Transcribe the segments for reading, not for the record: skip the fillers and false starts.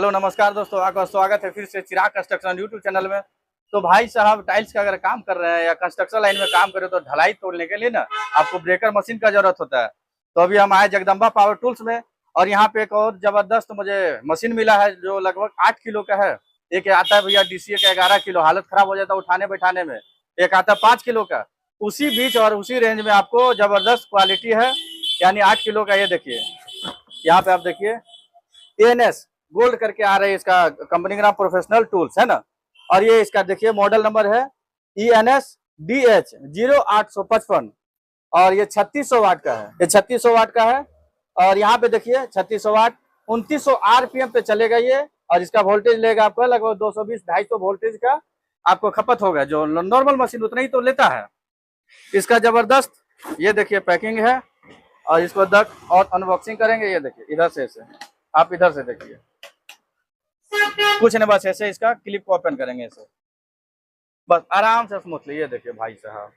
Hello नमस्कार दोस्तों, आपका स्वागत है फिर से चिराग कंस्ट्रक्शन यूट्यूब चैनल में। तो भाई साहब, टाइल्स का अगर काम कर रहे हैं या कंस्ट्रक्शन लाइन में काम कर रहे हो तो ढलाई तोड़ने के लिए ना आपको ब्रेकर मशीन का जरूरत होता है। तो अभी हम आए जगदम्बा पावर टूल्स में और यहाँ पे एक और जबरदस्त मुझे मशीन मिला है जो लगभग 8 किलो का है। एक आता है भैया DCA का 11 किलो, हालत खराब हो जाता है उठाने बैठाने में। एक आता है 5 किलो का, उसी बीच और उसी रेंज में आपको जबरदस्त क्वालिटी है, यानी 8 किलो का। ये देखिए, यहाँ पे आप देखिए ANS गोल्ड करके आ रहा है, इसका कंपनी का नाम प्रोफेशनल टूल्स है ना। और ये इसका देखिए मॉडल नंबर है ENS DH 0855 और ये 3600 वाट का है। ये 3600 वाट का है और यहाँ पे देखिए 3600 वाट 2900 RPM पे चलेगा ये। और इसका वोल्टेज लेगा आपको लगभग 220-250 वोल्टेज का आपको खपत होगा। जो नॉर्मल मशीन उतना ही तो लेता है। इसका जबरदस्त ये देखिए पैकिंग है और इसको दक और अनबॉक्सिंग करेंगे। ये देखिए इधर से ऐसे, आप इधर से देखिए, कुछ नहीं, बस ऐसे इसका क्लिप को ओपन करेंगे ऐसे, बस आराम से स्मूथली। ये देखिए भाई साहब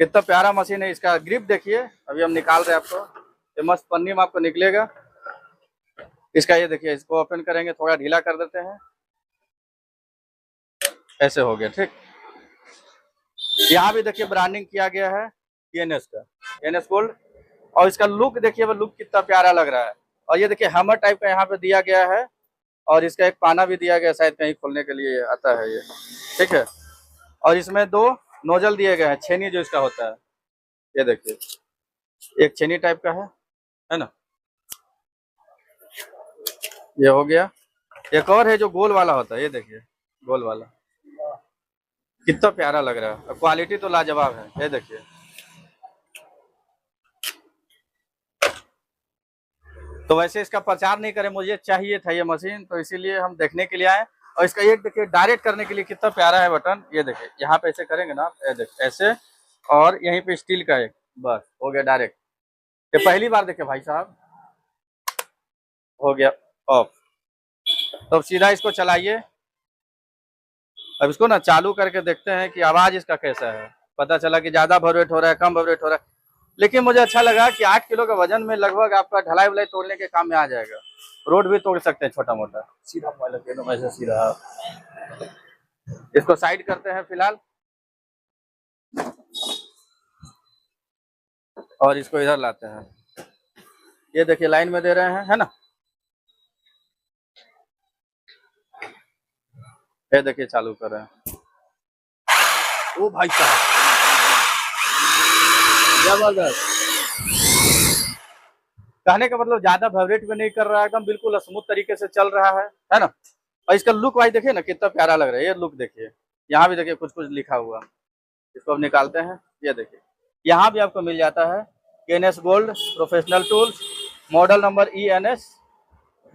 कितना प्यारा मशीन है। इसका ग्रिप देखिए, अभी हम निकाल रहे हैं आपको, ये मस्त पन्नी में आपको निकलेगा इसका। ये देखिए, इसको ओपन करेंगे, थोड़ा ढीला कर देते हैं, ऐसे हो गया ठीक। यहाँ भी देखिए ब्रांडिंग किया गया है ENS का, ENS गोल्ड। और इसका लुक देखिए, वो लुक कितना प्यारा लग रहा है। और ये देखिए हैमर टाइप का यहाँ पे दिया गया है और इसका एक पाना भी दिया गया, शायद कहीं खोलने के लिए आता है ये, ठीक है। और इसमें 2 नोजल दिए गए हैं, छेनी जो इसका होता है। ये देखिए एक छेनी टाइप का है ना, ये हो गया। एक और है जो गोल वाला होता है, ये देखिए गोल वाला कितना प्यारा लग रहा है। क्वालिटी तो लाजवाब है। ये देखिए तो वैसे इसका प्रचार नहीं करें, मुझे चाहिए था ये मशीन, तो इसीलिए हम देखने के लिए आए। और इसका एक देखिए डायरेक्ट करने के लिए कितना प्यारा है बटन। ये देखिए यहाँ पे ऐसे करेंगे ना, ये देखिए ऐसे, और यहीं पे स्टील का एक, बस हो गया डायरेक्ट। ये पहली बार देखे भाई साहब, हो गया ऑफ। तो अब सीधा इसको चलाइए। अब इसको ना चालू करके देखते हैं कि आवाज इसका कैसा है। पता चला कि ज्यादा वाइब्रेट हो रहा है, कम वाइब्रेट हो रहा है। लेकिन मुझे अच्छा लगा कि 8 किलो का वजन में लगभग आपका ढलाई वलाई तोड़ने के काम में आ जाएगा। रोड भी तोड़ सकते हैं छोटा मोटा। सीधा मोबाइल एकदम ऐसे सीधा। इसको साइड करते हैं फिलहाल और इसको इधर लाते हैं। ये देखिए लाइन में दे रहे हैं, है ना। ये देखिए चालू कर रहे हैं। ओ भाई साहब जबरदस्त। कहने का मतलब ज्यादा वाइब्रेट भी नहीं कर रहा है, एकदम बिल्कुल स्मूथ तरीके से चल रहा है ना। और इसका लुक वाइज देखिए ना कितना प्यारा लग रहा है। ये लुक देखिए, यहाँ भी देखिए कुछ कुछ लिखा हुआ। इसको अब निकालते हैं। ये देखिए यहाँ भी आपको मिल जाता है ENS gold professional tools, model number ENS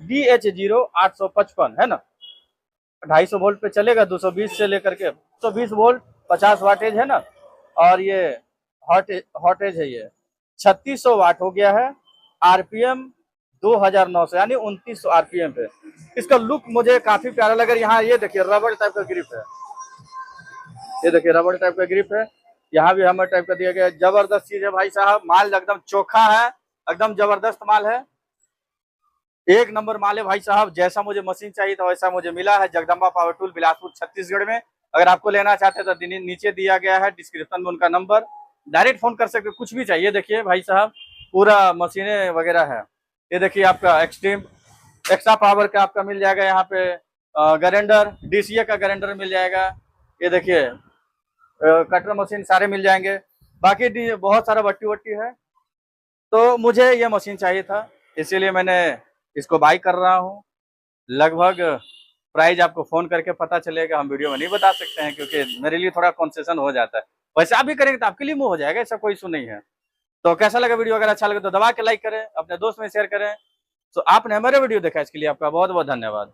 DH 0855 है ना। 250 वोल्ट पे चलेगा, 220 से लेकर के 120 वोल्ट, 50 वाटेज है ना। और ये हॉटेज है, ये 3600 वाट हो गया है। RPM 2900 यानी 2900 RPM पे। इसका लुक मुझे काफी प्यारा लगा। यहाँ ये देखिए रबड़ टाइप का ग्रिप है, ये देखिए रबड़ टाइप का ग्रिप है। यहाँ भी हैमर टाइप का दिया गया है। जबरदस्त चीज है भाई साहब, माल एकदम चोखा है, एकदम जबरदस्त माल है, एक नंबर माल है भाई साहब। जैसा मुझे मशीन चाहिए था वैसा मुझे मिला है। जगदम्बा पावर टूल बिलासपुर छत्तीसगढ़ में। अगर आपको लेना चाहते हैं तो नीचे दिया गया है डिस्क्रिप्शन में उनका नंबर, डायरेक्ट फोन कर सकते। कुछ भी चाहिए देखिए भाई साहब, पूरा मशीनें वगैरह है। ये देखिए आपका एक्सट्रीम एक्स्ट्रा पावर का आपका मिल जाएगा यहाँ पे। ग्राइंडर DCA का ग्राइंडर मिल जाएगा। ये देखिए कटर मशीन सारे मिल जाएंगे। बाकी बहुत सारा बट्टी वट्टी है। तो मुझे ये मशीन चाहिए था, इसीलिए मैंने इसको बाई कर रहा हूँ। लगभग प्राइस आपको फोन करके पता चलेगा, हम वीडियो में नहीं बता सकते हैं क्योंकि मेरे लिए थोड़ा कंसेशन हो जाता है। वैसे आप भी करेंगे तो आपके लिए मुँह हो जाएगा, ऐसा कोई इशू नहीं है। तो कैसा लगा वीडियो? अगर अच्छा लगे तो दबा के लाइक करें, अपने दोस्त में शेयर करें। तो आपने हमारे वीडियो देखा, इसके लिए आपका बहुत बहुत धन्यवाद।